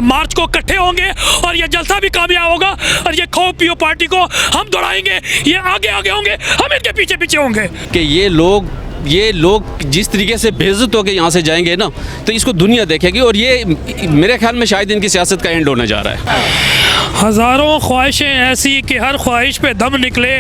मार्च को इकट्ठे होंगे और ये जलसा भी कामयाब होगा और ये खाओ पियो पार्टी को हम दौड़ाएंगे। ये आगे आगे होंगे, हम इनके पीछे पीछे होंगे। कि ये लोग जिस तरीके से बेइज्जत होकर यहाँ से जाएंगे ना, तो इसको दुनिया देखेगी और ये मेरे ख्याल में शायद इनकी सियासत का एंड होने जा रहा है। हज़ारों ख्वाहिशें ऐसी कि हर ख्वाहिश पे दम निकले,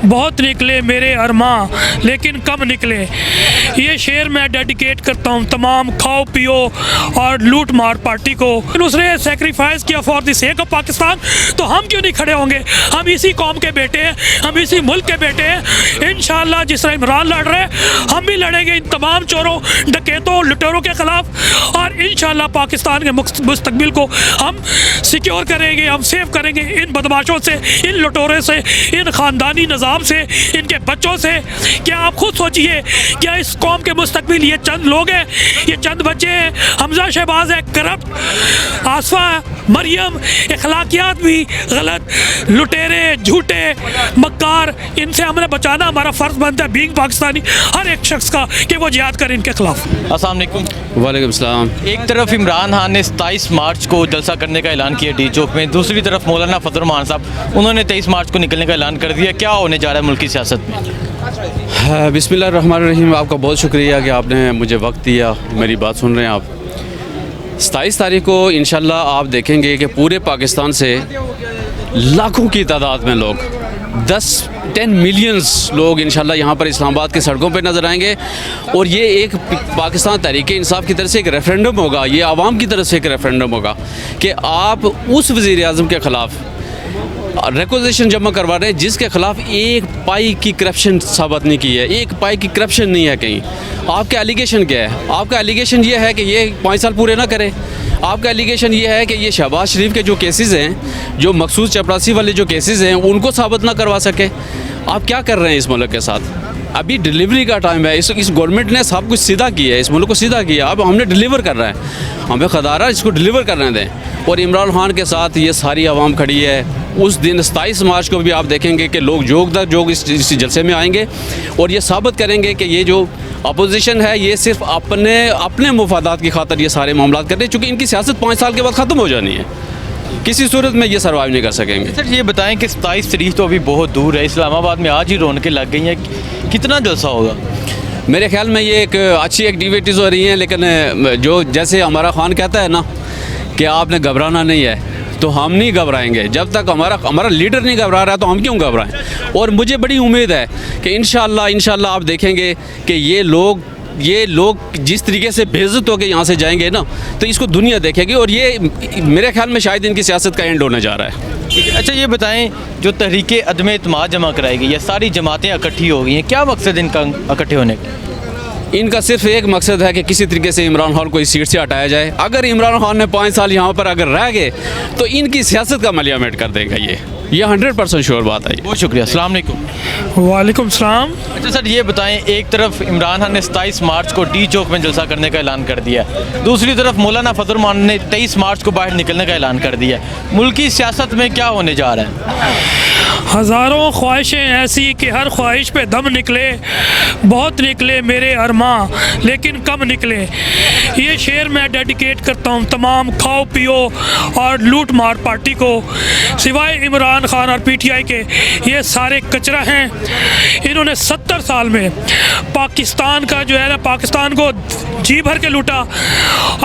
बहुत निकले मेरे अरमां लेकिन कम निकले। ये शेर मैं डेडिकेट करता हूँ तमाम खाओ पियो और लूट मार पार्टी को। उसने सेक्रीफाइस किया for the sake of Pakistan, तो हम क्यों नहीं खड़े होंगे? हम इसी कौम के बेटे हैं, हम इसी मुल्क के बेटे हैं। इंशाअल्लाह जिस तरह इमरान लड़ रहे हैं हम भी लड़ेंगे इन तमाम चोरों, डकैतों, लुटेरों के ख़िलाफ़ और इंशाअल्लाह पाकिस्तान के मुस्तकबिल को हम सिक्योर करेंगे, हम सेव करेंगे इन बदमाशों से, इन लुटेरों से, इन ख़ानदानी निज़ाम से, इनके बच्चों से। क्या आप खुद सोचिए, क्या इस कौम के मुस्तकबिल ये चंद लोग हैं, ये चंद बच्चे हैं? हमजा शहबाज है करप्ट, आसफा मरियम अखलाकियात भी गलत, लुटेरे, झूठे, मक्कार, इनसे हमने बचाना हमारा फ़र्ज़ बनता है बीइंग पाकिस्तानी हर एक शख्स का कि वो जिहाद करे इनके खिलाफ। अस्सलाम वालेकुम। वालेकुम सलाम। एक तरफ इमरान खान ने 27 मार्च को जलसा करने का ऐलान किया डी चौक में, दूसरी तरफ मौलाना फजल रहमान साहब उन्होंने 23 मार्च को निकलने का ऐलान कर दिया। क्या होने जा रहा है मुल्क की सियासत में? बिस्मिल्लाहिर्रहमानिर्रहीम। आपका बहुत शुक्रिया कि आपने मुझे वक्त दिया, मेरी बात सुन रहे हैं आप। 27 तारीख को इंशाल्लाह आप देखेंगे कि पूरे पाकिस्तान से लाखों की तादाद में लोग 10 मिलियंस लोग इंशाल्लाह यहाँ पर इस्लामाबाद की सड़कों पर नज़र आएंगे और ये एक पाकिस्तान तहरीक इंसाफ की तरफ से एक रेफरेंडम होगा, ये आवाम की तरफ से एक रेफरेंडम होगा कि आप उस वज़ीर आज़म के ख़िलाफ़ रिक्वेजिशन जमा करवा रहे हैं जिसके ख़िलाफ़ एक पाई की करप्शन साबित नहीं की है, एक पाई की करप्शन नहीं है कहीं। आपका एलिगेशन क्या है? आपका एलिगेशन ये है कि ये 5 साल पूरे ना करे। आपका एलिगेशन ये है कि ये शहबाज शरीफ के जो केसेस हैं, जो मखसूस चपरासी वाले जो केसेस हैं, उनको साबित ना करवा सके। आप क्या कर रहे हैं इस मुल्क के साथ? अभी डिलीवरी का टाइम है। इस गवर्नमेंट ने सब कुछ सीधा किया है, इस मुल्क को सीधा किया। अब हमने डिलीवर कर रहा है, हमें खदारा इसको डिलीवर करने दें। और इमरान खान के साथ ये सारी आवाम खड़ी है। उस दिन 27 मार्च को भी आप देखेंगे कि लोग जोग इस जलसे में आएंगे और ये साबित करेंगे कि ये जो अपोजिशन है ये सिर्फ अपने मुफादात की खातिर ये सारे मामला कर रहे हैं, चूँकि इनकी सियासत 5 साल के बाद ख़त्म हो जानी है। किसी सूरत में ये सर्वाइव नहीं कर सकेंगे। सर ये बताएं कि 27 तारीख तो अभी बहुत दूर है, इस्लामाबाद में आज ही रौनकें लग गई हैं, कितना जलसा होगा? मेरे ख्याल में ये एक अच्छी एक्टिविटीज़ हो रही हैं, लेकिन जो जैसे हमारा खान कहता है ना कि आपने घबराना नहीं है, तो हम नहीं घबराएंगे। जब तक हमारा लीडर नहीं घबरा रहा है तो हम क्यों घबराएं? और मुझे बड़ी उम्मीद है कि इंशाल्लाह आप देखेंगे कि ये लोग जिस तरीके से बेइज्जत होकर यहाँ से जाएंगे ना, तो इसको दुनिया देखेगी और ये मेरे ख्याल में शायद इनकी सियासत का एंड होने जा रहा है। अच्छा ये बताएं, जो तहरीक अदम एतमाद जमा कराएगी, ये सारी जमातें इकट्ठी हो गई हैं, क्या मकसद इनका इकट्ठे होने का? इनका सिर्फ एक मकसद है कि किसी तरीके से इमरान खान को इस सीट से हटाया जाए। अगर इमरान खान ने 5 साल यहाँ पर अगर रह गए तो इनकी सियासत का मलियामेट कर देगा ये 100% श्योर बात है। बहुत शुक्रिया। अस्सलाम वालेकुम। वालेकुम सलाम। अच्छा सर ये बताएं, एक तरफ इमरान खान ने 27 मार्च को डी चौक में जलसा करने का ऐलान कर दिया, दूसरी तरफ मौलाना फजल रहमान ने 23 मार्च को बाहर निकलने का ऐलान कर दिया। मुल्क की सियासत में क्या होने जा रहा है? हज़ारों ख्वाहिशें ऐसी कि हर ख्वाहिश पे दम निकले, बहुत निकले मेरे अरमां लेकिन कम निकले। ये शेर मैं डेडिकेट करता हूँ तमाम खाओ पियो और लूट मार पार्टी को। सिवाय इमरान खान और पीटीआई के ये सारे कचरा हैं। इन्होंने 70 साल में पाकिस्तान का जो है ना, पाकिस्तान को जी भर के लूटा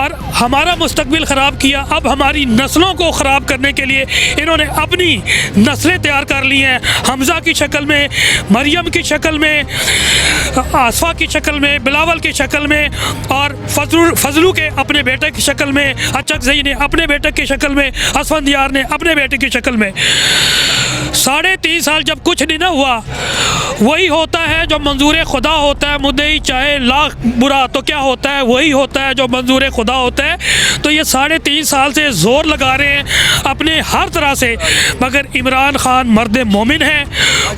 और हमारा मुस्तकबिल ख़राब किया। अब हमारी नस्लों को ख़राब करने के लिए इन्होंने अपनी नस्लें तैयार कर ली हैं, हमजा की शक्ल में, मरियम की शक्ल में, आसफा की शक्ल में, बिलावल की शक्ल में और फजलू के अपने बेटे की शक्ल में, अचकज़ई ने अपने बेटे की शक्ल में, असफंदियार ने अपने बेटे की शक्ल में। 3.5 साल जब कुछ नहीं ना हुआ, वही होता है जो मंजूर खुदा होता है। मुद्दई चाहे लाख बुरा तो क्या होता है, वही होता है जो मंजूर खुदा होता है। तो ये 3.5 साल से ज़ोर लगा रहे हैं अपने हर तरह से, मगर इमरान खान मर्द मोमिन है,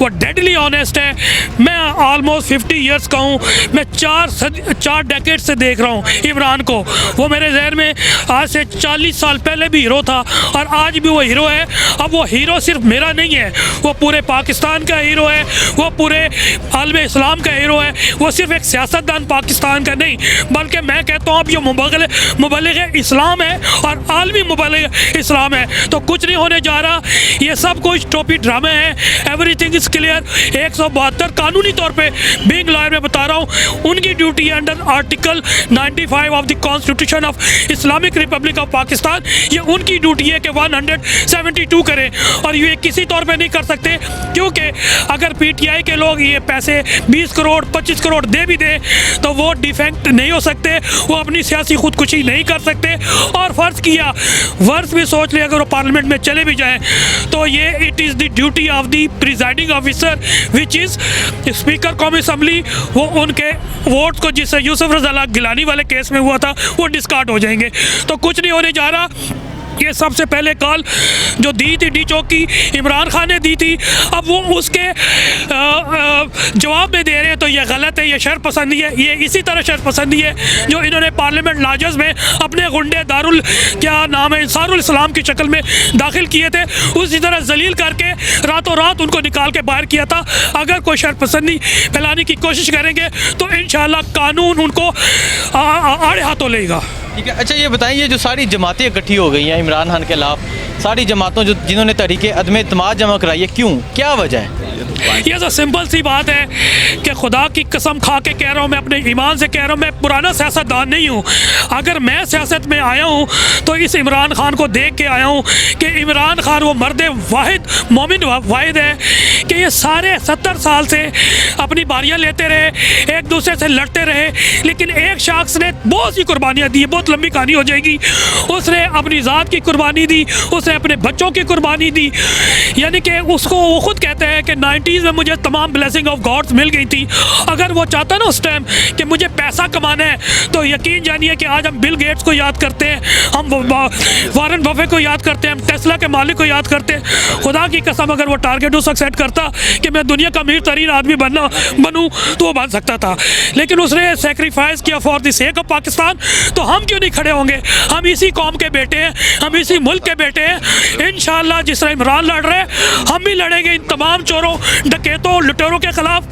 वो डेडली ऑनेस्ट है। मैं ऑलमोस्ट 50 ईयर्स का हूँ, मैं 4 डेकेड से देख रहा हूँ इमरान को। वो मेरे जहन में आज से 40 साल पहले भी हीरो था और आज भी वो हीरो है। अब वो हीरो सिर्फ मेरा नहीं है, वो पूरे पाकिस्तान का हीरो है, वो पूरे आलम इस्लाम का हीरो है। वो सिर्फ एक सियासतदान पाकिस्तान का नहीं, बल्कि मैं कहता हूँ अब ये मुबल्लिग इस्लाम है और आलमी मुबल्लिग इस्लाम है। तो कुछ नहीं होने जा रहा, ये सब कुछ टोपी ड्रामे है। Everything is clear. 172 कानूनी तौर पे बीइंग लॉयर में बता रहा हूँ, उनकी ड्यूटी है under article 95 of the constitution of Islamic Republic of Pakistan. ये उनकी ड्यूटी है कि 172 करें और ये किसी तौर पे नहीं कर सकते, क्योंकि अगर पीटीआई के लोग ये पैसे 20 करोड़ 25 करोड़ दे भी दें तो वो डिफेक्ट नहीं हो सकते, वो अपनी सियासी खुदकुशी नहीं कर सकते। और फ़र्ज़ किया वर्ष भी सोच ले, अगर वो पार्लियामेंट में चले भी जाएं तो ये it is the duty of the presiding officer which is speaker कौमी असम्बली। वो उनके वोट को जिससे यूसुफ रज़ा गिलानी वाले केस में हुआ था वो डिस्कार्ड हो जाएंगे। तो कुछ नहीं होने जा रहा। ये सबसे पहले कॉल जो दी थी डी चौक की, इमरान खान ने दी थी, अब वो उसके जवाब में दे रहे हैं, तो ये गलत है, ये शरपसंदी है। ये इसी तरह शरपसंदी है जो इन्होंने पार्लियामेंट लाजस में अपने गुंडे दारुल क्या नाम है इंसारुल इस्लाम की शक्ल में दाखिल किए थे, उसी तरह जलील करके रातों रात उनको निकाल के बाहर किया था। अगर कोई शरपसंदी फैलाने की कोशिश करेंगे तो इंशाल्लाह कानून उनको आड़े हाथों लेगा। ठीक है, अच्छा ये बताइए, जो सारी जमातें इकट्ठी हो गई हैं इमरान खान के खिलाफ, सारी जमातों जिन्होंने तहरीके अदम एतमाद जमा कराई है, क्यों, क्या वजह है? ये तो सिंपल सी बात है कि खुदा की कसम खा के कह रहा हूँ, मैं अपने ईमान से कह रहा हूँ, मैं पुराना सियासतदान नहीं हूँ। अगर मैं सियासत में आया हूँ तो इस इमरान खान को देख के आया हूँ कि इमरान खान वो मर्द वाहिद मोमिन वाहिद है कि ये सारे 70 साल से अपनी बारियाँ लेते रहे, एक दूसरे से लड़ते रहे, लेकिन एक शख्स ने बहुत सी कुर्बानियाँ दी। बहुत लंबी कहानी हो जाएगी। उसने अपनी ज़ात की कुर्बानी दी, उसने अपने बच्चों की कुर्बानी दी, यानी कि उसको वो खुद कहते हैं कि 90s में मुझे तमाम ब्लेसिंग ऑफ गॉड्स मिल गई थी। अगर वो चाहता ना उस टाइम कि मुझे पैसा कमाना है, तो यकीन जानिए कि आज हम बिल गेट्स को याद करते हैं, हम वॉरेन बफे को याद करते हैं, हम टेस्ला के मालिक को याद करते हैं। खुदा की कसम अगर वो टारगेट उस वक्त सेट करता कि मैं दुनिया का अमीर तरीन आदमी बनूँ तो वो बन सकता था, लेकिन उसने सेक्रीफाइस किया for the sake of Pakistan. तो हम क्यों नहीं खड़े होंगे? हम इसी कौम के बेटे हैं, हम इसी मुल्क के बेटे हैं। इंशाल्लाह जिस तरह इमरान लड़ रहे हैं हम भी लड़ेंगे इन तमाम चोरों डकैतों लुटेरों के ख़िलाफ़,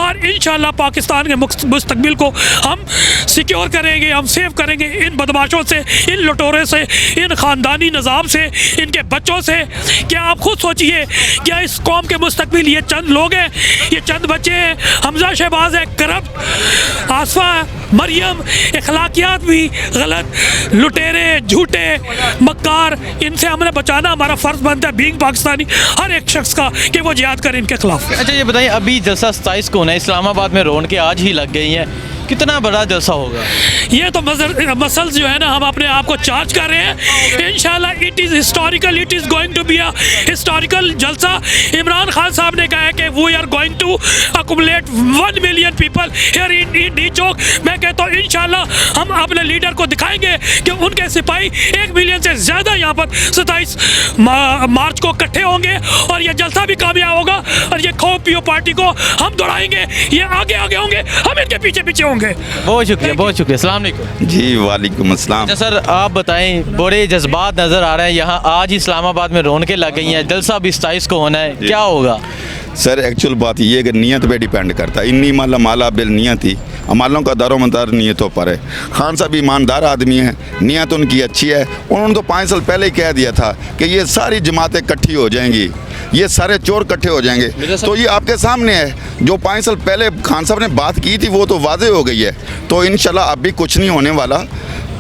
और इंशाल्लाह पाकिस्तान के मुस्तकबिल को हम सिक्योर करेंगे, हम सेव करेंगे इन बदमाशों से, इन लुटेरों से, इन ख़ानदानी निज़ाम से, इनके बच्चों से। क्या आप खुद सोचिए, क्या इस कौम के मुस्तकबिल ये चंद लोग हैं, ये चंद बच्चे हैं? हमजा शहबाज है करप्ट, आसफा मरियम अखलाकियात भी गलत, लुटेरे झूठे मक्कार, इनसे हमने बचाना हमारा फ़र्ज़ बनता है बीइंग पाकिस्तानी हर एक शख्स का कि वो जिहाद करे इनके खिलाफ। अच्छा ये बताइए, अभी जलसा 27 को होना है, इस्लामाबाद में रौनकें आज ही लग गई हैं, कितना बड़ा जलसा होगा? ये तो मसल्स जो है ना, हम अपने आप को चार्ज कर रहे हैं। इंशाल्लाह it is historical, it is going to be a historical jalsa. Imran Khan साहब ने कहा है कि we are going to accumulate 1 million people here in D Chowk. मैं कहता हूँ इंशाल्लाह हम अपने लीडर को दिखाएंगे कि उनके सिपाही 1 मिलियन से ज़्यादा यहाँ पर 27 मार्च को इकट्ठे होंगे और ये जलसा भी कामयाब होगा, और ये खाओ पियो पार्टी को हम दौड़ाएंगे। ये आगे आगे होंगे, हम इनके पीछे पीछे होंगे। बहुत शुक्रिया, बहुत शुक्रिया। अस्सलाम वालेकुम जी। वालेकुम अस्सलाम। अच्छा सर, आप बताएं, बड़े जज्बात नज़र आ रहे हैं यहाँ, आज ही इस्लामाबाद में रौनकें लग गई हैं, जलसा भी 27 को होना है, क्या होगा? सर एक्चुअल बात ये है कि नीयत पे डिपेंड करता है। इन्नी माला माला बिल नियत ही, अमालों का दारोमदार नियतों पर है। खान साहब ईमानदार आदमी हैं, नियत उनकी अच्छी है। उन्होंने तो 5 साल पहले ही कह दिया था कि ये सारी जमातें इकट्ठी हो जाएंगी, ये सारे चोर इकट्ठे हो जाएंगे। तो ये आपके सामने है, जो 5 साल पहले खान साहब ने बात की थी वो तो वाज़े हो गई है। तो इंशाल्लाह अब भी कुछ नहीं होने वाला,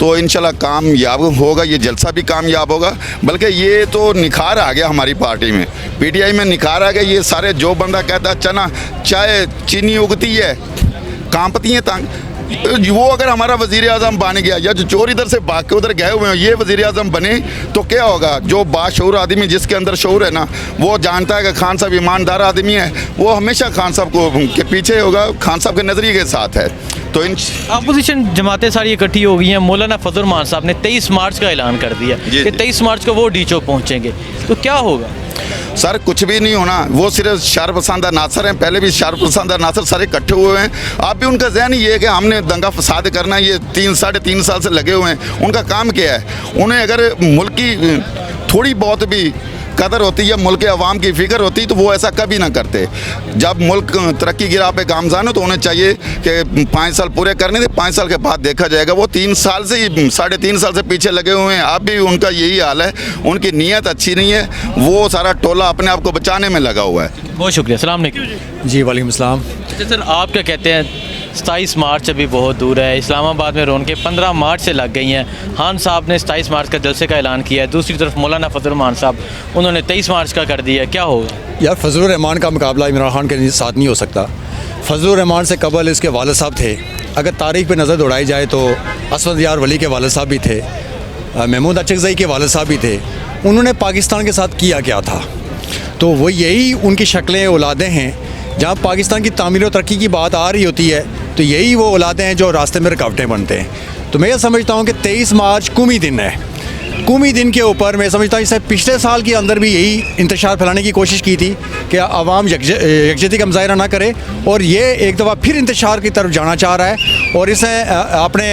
तो इंशाल्लाह कामयाब होगा, ये जलसा भी कामयाब होगा। बल्कि ये तो निखार आ गया हमारी पार्टी में, पीटीआई में निखार आ गया। ये सारे जो बंदा कहता है चना चाय चीनी उगती है कांपती हैं तंग, वो अगर हमारा वज़ीर आज़म बन गया, या जो चोर इधर से भाग के उधर गए हुए हैं ये वज़ीर आज़म बने, तो क्या होगा? जो बाशऊर आदमी जिसके अंदर शऊर है ना, वो जानता है कि खान साहब ईमानदार आदमी है, वो हमेशा खान साहब को के पीछे होगा, खान साहब के नज़रिए के साथ है। तो इन अपोजिशन जमातें सारी इकट्ठी हो गई हैं। मौलाना फजल रहमान साहब ने 23 मार्च का ऐलान कर दिया कि 23 मार्च को वो डी चौक पहुँचेंगे, तो क्या होगा? सर कुछ भी नहीं होना, वो सिर्फ शरपसंद नासर हैं, पहले भी शरपसंद नासर सारे इकट्ठे हुए हैं। अब भी उनका जहन ये है कि हमने दंगा फसाद करना, ये 3-3.5 साल से लगे हुए हैं। उनका काम क्या है? उन्हें अगर मुल्क की थोड़ी बहुत भी कदर होती है, मुल्क के अवाम की फ़िक्र होती, तो वो ऐसा कभी ना करते। जब मुल्क तरक्की की राह पे गामज़ान हो तो उन्हें चाहिए कि 5 साल पूरे करने थे, 5 साल के बाद देखा जाएगा। वो 3 साल से ही 3.5 साल से पीछे लगे हुए हैं। अब भी उनका यही हाल है, उनकी नीयत अच्छी नहीं है, वो सारा टोला अपने आप को बचाने में लगा हुआ है। बहुत शुक्रिया। अस्सलाम वालेकुम। जी वालेकुम अस्सलाम। अच्छा सर, आप क्या कहते हैं? 27 मार्च अभी बहुत दूर है, इस्लामाबाद में रौनकें 15 मार्च से लग गई हैं। खान साहब ने 27 मार्च का जलसे का ऐलान किया है, दूसरी तरफ मौलाना फजल रहमान साहब उन्होंने 23 मार्च का कर दिया है। क्या होगा? यार फजलुर रहमान का मुकाबला इमरान खान के साथ नहीं हो सकता। फजलुर रहमान से कबल इसके वालिद साहब थे। अगर तारीख पे नज़र दौड़ाई जाए तो असद यार वली के वालिद साहब भी थे, महमूद अचकज़ई के वालिद साहब भी थे। उन्होंने पाकिस्तान के साथ किया क्या था? तो वो यही उनकी शक्लें औलादें हैं। जहाँ पाकिस्तान की तामीर और तरक्की की बात आ रही होती है तो यही वो औलादें हैं जो रास्ते में रुकावटें बनते हैं। तो मैं ये समझता हूँ कि 23 मार्च कौमी दिन है। कौमी दिन के ऊपर मैं समझता हूँ इसे पिछले साल के अंदर भी यही इंतशार फैलाने की कोशिश की थी कि आवाम यकजहती का मुजाहरा ना करे, और ये एक दफ़ा फिर इंतशार की तरफ जाना चाह रहा है। और इसे अपने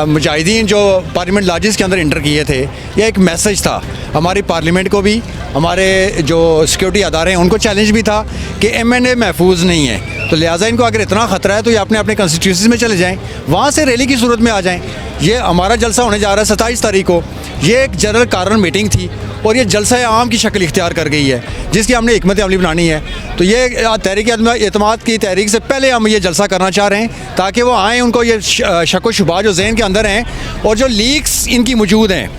मुजाहिदीन जो पार्लियामेंट लॉजेस के अंदर इंटर किए थे, यह एक मैसेज था हमारी पार्लियामेंट को भी, हमारे जो सिक्योरिटी अदारे हैं उनको चैलेंज भी था कि MNA महफूज नहीं है। तो लिहाजा इनको अगर इतना ख़तरा है तो ये अपने अपने कंस्टिट्यूंसीज में चले जाएं, वहाँ से रैली की सूरत में आ जाएं। ये हमारा जलसा होने जा रहा है 27 तारीख को। ये एक जनरल कारण मीटिंग थी और ये जलसा आम की शक्ल इख्तियार कर गई है, जिसकी हमने हिकमत अमली बनानी है। तो ये तहरीक एतमाद की तहरीक से पहले हम ये जलसा करना चाह रहे हैं ताकि वो आएँ, उनको ये शक व शुबा जो जहन के अंदर हैं और जो लीक्स इनकी मौजूद हैं,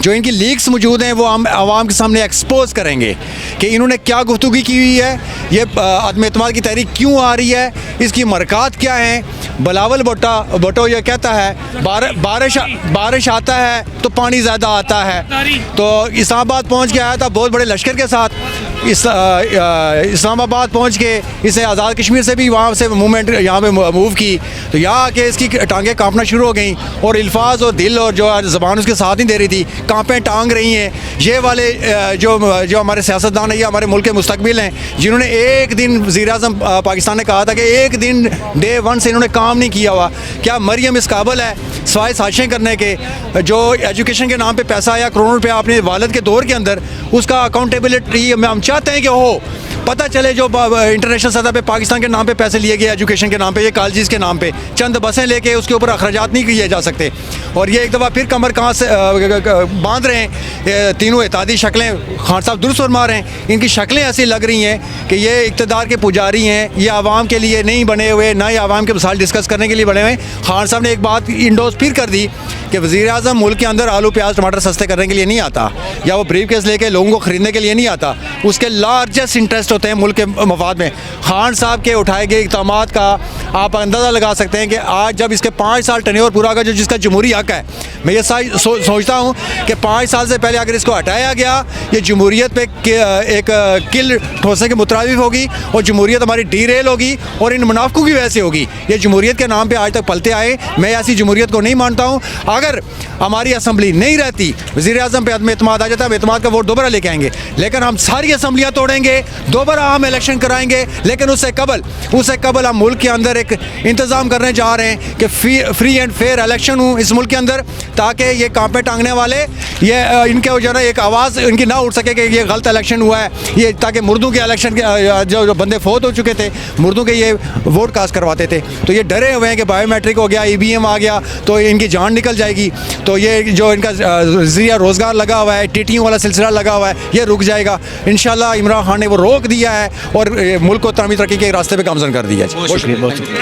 जो इनकी लीक्स मौजूद हैं, वो हम आवाम के सामने एक्सपोज करेंगे कि इन्होंने क्या गुफ्तगू की हुई है, ये अदम एतमाद की तहरीक क्यों आ रही है, इसकी मरक़ात क्या हैं। बिलावल भुट्टो ये कहता है बारिश आता है तो पानी ज़्यादा आता है। तो इस्लामाबाद पहुंच के आया था बहुत बड़े लश्कर के साथ, इस्लामाबाद पहुंच के इसे आज़ाद कश्मीर से भी वहाँ से मूवमेंट यहाँ पे मूव की, तो यहाँ आके इसकी टांगें कांपना शुरू हो गई और अल्फाज और दिल और जो ज़बान उसके साथ नहीं दे रही थी, कांपें टांग रही हैं। ये वाले जो हमारे सियासतदान हैं, ये हमारे मुल्क के मुस्तकबिल हैं, जिन्होंने एक दिन वज़ीर-ए-आज़म पाकिस्तान ने कहा था कि एक दिन डे 1 से इन्होंने काम नहीं किया हुआ। क्या मरियम इस काबिल है सवाए साजिशें करने के? जो एजुकेशन के नाम पे पैसा आया करोड़ों रुपया अपने वालिद के दौर के अंदर, उसका अकाउंटेबिलिटी हम चाहते हैं कि हो, पता चले जो इंटरनेशनल सतह पे पाकिस्तान के नाम पे पैसे लिए गए एजुकेशन के नाम पे, ये कॉलेजेस के नाम पे चंद बसें लेके उसके ऊपर अखराजात नहीं किए जा सकते। और ये एक दफ़ा फिर कमर कहाँ से बांध रहे हैं। तीनों इत्तेहादी शक्लें खान साहब दुरुस्त फरमा रहे हैं, इनकी शक्लें ऐसी लग रही हैं कि ये इक़्तिदार के पुजारी हैं, ये आवाम के लिए नहीं बने हुए, ना ही आवाम के मसाइल डिस्कस करने के लिए बने हुए। खान साहब ने एक बात इंडोज फिर कर दी कि वज़ीर-ए-आज़म मुल्क के अंदर आलू प्याज टमाटर सस्ते करने के लिए नहीं आता, या वो ब्रीफ केस लेके लोगों को ख़रीदने के लिए नहीं आता। उसके लार्जेस्ट इंटरेस्ट होते हैं मुल्क के मफाद में। खान साहब के उठाए गए इक़दामात का आप अंदाज़ा लगा सकते हैं कि आज जब इसके 5 साल टेन्योर पूरा होगा, जो जिसका जमहूरी हक है, मैं ये सोचता हूँ कि 5 साल से पहले अगर इसको हटाया गया, ये जमहूरियत पे एक किल ठोसने के मुतरादिफ होगी और जमहूरियत हमारी डीरेल होगी और इन मुनाफिकों की वजह से होगी। ये जमहूरियत के नाम पे आज तक पलते आए, मैं ऐसी जमहूरियत को नहीं मानता हूँ। अगर हमारी असम्बली नहीं रहती, वज़ीर-ए-आज़म पे अदम एतमाद आ जाता, हम एतमाद का वोट दोबारा लेके आएंगे, लेकिन हम सारी असम्बलियाँ तोड़ेंगे, दोबारा हम इलेक्शन कराएंगे। लेकिन उससे कबल हम मुल्क के अंदर एक इंतज़ाम करने जा रहे हैं कि फ्री एंड फेयर इलेक्शन हो इस मुल्क के अंदर, ताकि ये कांपे टांगने वाले ये इनके जो ना एक आवाज़ इनकी ना उठ सके कि ये गलत इलेक्शन हुआ है, ये ताकि मुर्दों के इलेक्शन के जो बंदे फौत हो चुके थे, मुर्दों के ये वोट कास्ट करवाते थे, तो ये डरे हुए हैं कि बायोमेट्रिक हो गया, EVM आ गया तो इनकी जान निकल जाएगी। तो ये जो इनका ज़रिया रोज़गार लगा हुआ है, टीटियों वाला सिलसिला लगा हुआ है, ये रुक जाएगा इंशाल्लाह। इमरान खान ने वो रोक दिया है और मुल्क को तामीर तरक्की के रास्ते पे गामज़न कर दिया है। बहुत शुक्रिया।